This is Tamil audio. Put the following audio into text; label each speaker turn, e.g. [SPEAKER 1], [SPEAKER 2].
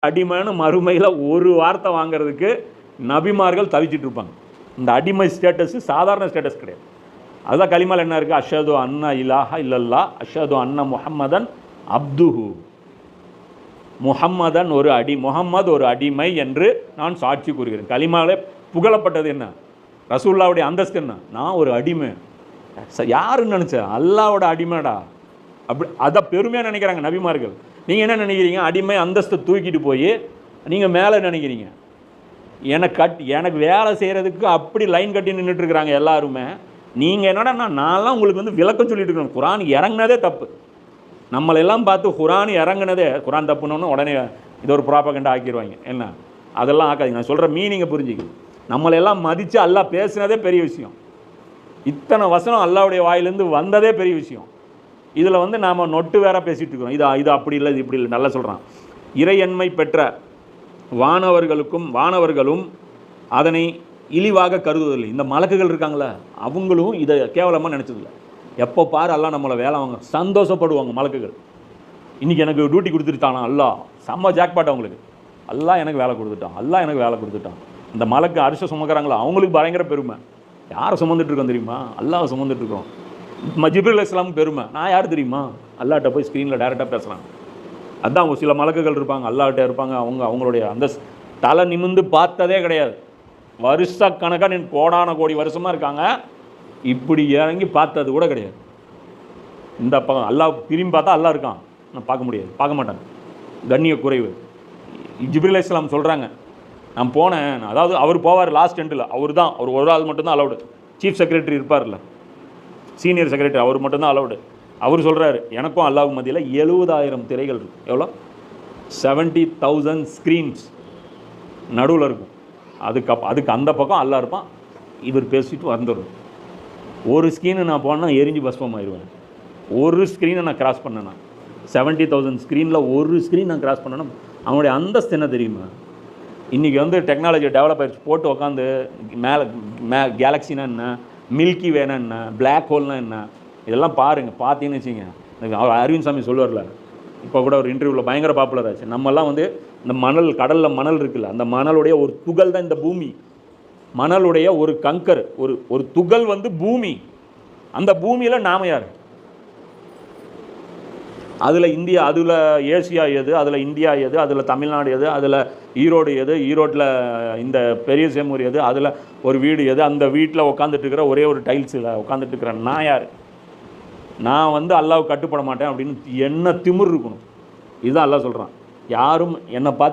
[SPEAKER 1] அடிமைன்னு மறுமையில் ஒரு வார்த்தை வாங்கிறதுக்கு நபிமார்கள் தவிச்சிட்டு இருப்பாங்க. இந்த அடிமை ஸ்டேட்டஸ் சாதாரண ஸ்டேட்டஸ் கிடையாது. அதுதான் கலிமால் என்ன இருக்குது, அஷ்ஹது அன்னா இலாஹா இல்லல்லா அஷ்ஹது அன்ன முஹம்மதன் அப்துஹு, முஹம்மதன் முஹம்மது ஒரு அடிமை என்று நான் சாட்சி கூறுகிறேன். கலிமாலே புகழப்பட்டது என்ன, ரசூல்லாவுடைய அந்தஸ்து என்ன, நான் ஒரு அடிமை. யாருன்னு நினச்சேன், அல்லாவோட அடிமைடா. அப்படி அதை பெருமையாக நினைக்கிறாங்க நபிமார்கள். நீங்கள் என்ன நினைக்கிறீங்க, அடிமை அந்தஸ்தை தூக்கிட்டு போய் நீங்கள் மேலே நினைக்கிறீங்க. எனக்கு வேலை செய்கிறதுக்கு அப்படி லைன் கட்டி நின்றுட்டுருக்குறாங்க எல்லாருமே. நீங்கள் என்னடா நான்லாம் உங்களுக்கு வந்து விளக்கம் சொல்லிட்டு இருக்கணும். குரான் இறங்கினதே தப்பு. நம்மளெல்லாம் பார்த்து குரான் இறங்கினதே குரான் தப்புன்னு உடனே இது ஒரு ப்ராபகண்டா ஆக்கிடுவாங்க. என்ன அதெல்லாம் ஆக்காதீங்க. நான் சொல்கிற மீனிங்கை புரிஞ்சுக்கணும். நம்மளெல்லாம் மதித்து அல்லாஹ் பேசுனதே பெரிய விஷயம். இத்தனை வசனம் அல்லாவுடைய வாயிலேருந்து வந்ததே பெரிய விஷயம். இதில் வந்து நாம் நொட்டு வேற பேசிகிட்டு இருக்கோம். இது அப்படி இல்லை, இது இப்படி இல்லை. நல்லா சொல்கிறான், இறையன்மை பெற்ற வானவர்களும் அதனை இழிவாக கருதுவதில்லை. இந்த மலக்குகள் இருக்காங்களே, அவங்களும் இதை கேவலமாக நினச்சதில்லை. எப்போ பாரு அல்லாஹ் நம்மளை வேலை வாங்க சந்தோஷப்படுவாங்க மலக்குகள். இன்றைக்கி எனக்கு டியூட்டி கொடுத்துட்டானா அல்லாஹ், செம்ம ஜாக்பாட் அவங்களுக்கு. அல்லாஹ் எனக்கு வேலை கொடுத்துட்டான். இந்த மலக்கு அரிசை சுமக்கிறாங்களா, அவங்களுக்கு பயங்கர பெருமை. யாரை சுமந்துட்டுருக்கோம் தெரியுமா, அல்லாஹ் சுமந்துட்டுருக்கோம். ஜிப்ரீல் அலைஹிஸ்ஸலாம் பெருமை. நான் யார் தெரியுமா, அல்லாஹ்ட்ட போய் ஸ்க்ரீனில் டேரெக்டாக பேசுகிறாங்க. அதுதான் அவங்க சில மலக்குகள் இருப்பாங்க, அல்லாஹ்ட்ட இருப்பாங்க. அவங்களுடைய அந்த தலை நிமிந்து பார்த்ததே கிடையாது. வருஷக்கணக்காக கோடான கோடி வருஷமாக இருக்காங்க, இப்படி இறங்கி பார்த்தது கூட கிடையாது. இந்த பக்கம் அல்லாஹ் திரும்பி பார்த்தா அல்லாஹ் இருக்கான், நான் பார்க்க மாட்டாங்க. கண்ணிய குறைவு. ஜிப்ரீல் அலைஹிஸ்ஸலாம் சொல்கிறாங்க, நான் போனேன். அதாவது அவர் போவார் லாஸ்ட் எண்டில். அவர் ஒரு ஆள் மட்டும்தான் அலவுடு. சீஃப் செக்ரட்டரி இருப்பார்ல, சீனியர் செக்ரட்டரி, அவர் மட்டும்தான் அலவுடு. அவர் சொல்கிறாரு, எனக்கும் அல்லாஹ்வுக்கும் மத்தியில் 70,000 திரைகள் இருக்கும். எவ்வளோ, 70,000 ஸ்க்ரீன்ஸ் நடுவில் இருக்கும். அதுக்கு அந்த பக்கம் அல்லாஹ் இருப்பான். இவர் பேசிட்டு வந்துடும். ஒரு ஸ்க்ரீனை நான் போனால் எரிஞ்சு பஸ்பம் ஆயிடுவேன். ஒரு ஸ்க்ரீனை நான் கிராஸ் பண்ணேன்னா, 70,000 ஸ்க்ரீனில் ஒரு ஸ்க்ரீன் நான் கிராஸ் பண்ணேன்னா அவனுடைய அந்தஸ்து என்ன தெரியுமா? இன்றைக்கி வந்து டெக்னாலஜி டெவலப் ஆகிடுச்சு. போட்டு உட்காந்து கேலக்ஸினா என்ன, மில்கி வேனா என்ன, பிளாக் ஹோல்னா என்ன, இதெல்லாம் பாருங்கள். பார்த்தீங்கன்னு வச்சுங்க, அவர் அரவிந்த் சாமி சொல்லுவார்ல, இப்போ கூட ஒரு இன்டர்வியூவில் பயங்கர பாப்புலர் ஆச்சு. நம்மெல்லாம் வந்து இந்த கடலில் மணல் இருக்குல்ல, அந்த மணலுடைய ஒரு துகள் தான் இந்த பூமி. மணலுடைய ஒரு கங்கர், ஒரு துகள் வந்து பூமி. அந்த பூமியில் நாம யார்? அதில் இந்தியா, அதில் ஏசியா எது, அதில் இந்தியா எது, அதில் தமிழ்நாடு எது, அதில் ஈரோடு எது, ஈரோட்டில் இந்த பெரிய சேமூர் எது, அதில் ஒரு வீடு எது, அந்த வீட்டில் உட்காந்துட்டு இருக்கிற ஒரே ஒரு டைல்ஸில் உட்காந்துட்டு இருக்கிற நான் யார்? நான் வந்து அல்லாஹ்வுக்கு கட்டுப்பட மாட்டேன் அப்படின்னு என்ன திமிர் இருக்கணும். இதுதான் அல்லாஹ் சொல்கிறான். யாரும் என்னை பார்த்து